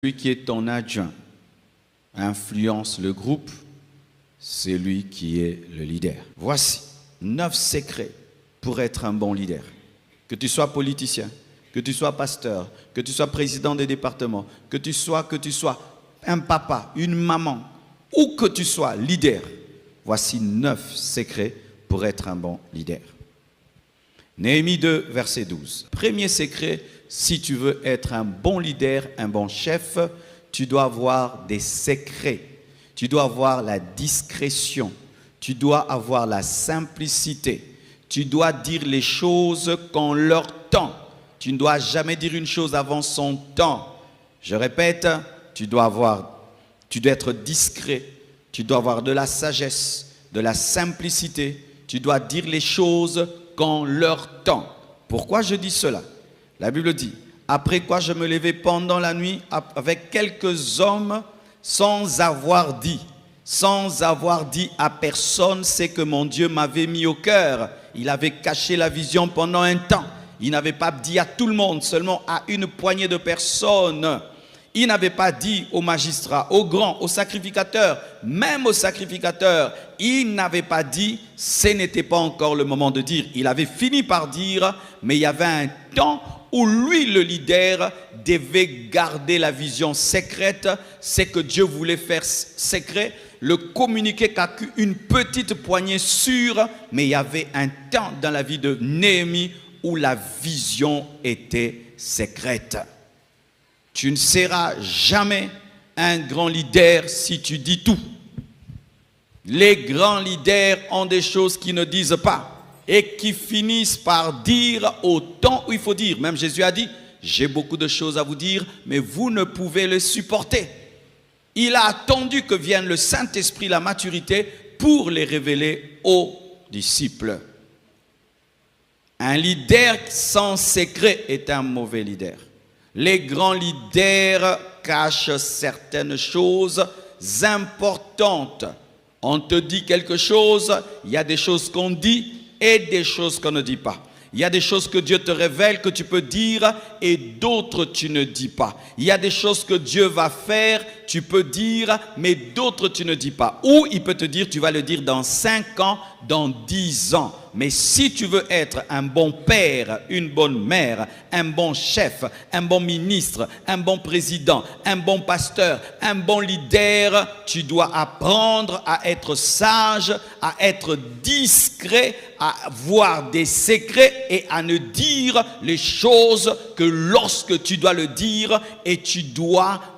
Celui qui est ton adjoint influence le groupe, c'est lui qui est le leader. Voici 9 secrets pour être un bon leader. Que tu sois politicien, que tu sois pasteur, que tu sois président des départements, que tu sois un papa, une maman, ou que tu sois leader. Voici 9 secrets pour être un bon leader. Néhémie 2, verset 12. Premier secret, si tu veux être un bon leader, un bon chef, tu dois avoir des secrets. Tu dois avoir la discrétion. Tu dois avoir la simplicité. Tu dois dire les choses qu'en leur temps. Tu ne dois jamais dire une chose avant son temps. Je répète, tu dois être discret. Tu dois avoir de la sagesse, de la simplicité. Tu dois dire les choses qu'en leur temps. Pourquoi je dis cela? La Bible dit, après quoi je me levai pendant la nuit avec quelques hommes sans avoir dit à personne ce que mon Dieu m'avait mis au cœur. Il avait caché la vision pendant un temps. Il n'avait pas dit à tout le monde, seulement à une poignée de personnes. Il n'avait pas dit aux magistrats, aux grands, aux sacrificateurs, même aux sacrificateurs. Il n'avait pas dit, ce n'était pas encore le moment de dire. Il avait fini par dire, mais il y avait un temps où lui, le leader, devait garder la vision secrète. C'est que Dieu voulait faire secret, le communiquer qu'à une petite poignée sûre. Mais il y avait un temps dans la vie de Néhémie où la vision était secrète. Tu ne seras jamais un grand leader si tu dis tout. Les grands leaders ont des choses qu'ils ne disent pas et qui finissent par dire au temps où il faut dire. Même Jésus a dit, j'ai beaucoup de choses à vous dire, mais vous ne pouvez les supporter. Il a attendu que vienne le Saint-Esprit, la maturité, pour les révéler aux disciples. Un leader sans secret est un mauvais leader. Les grands leaders cachent certaines choses importantes. On te dit quelque chose, il y a des choses qu'on dit et des choses qu'on ne dit pas. Il y a des choses que Dieu te révèle que tu peux dire et d'autres tu ne dis pas. Il y a des choses que Dieu va faire, tu peux dire, mais d'autres tu ne dis pas. Ou il peut te dire, tu vas le dire dans 5 ans, dans 10 ans. Mais si tu veux être un bon père, une bonne mère, un bon chef, un bon ministre, un bon président, un bon pasteur, un bon leader, tu dois apprendre à être sage, à être discret, à avoir des secrets et à ne dire les choses que lorsque tu dois le dire et tu dois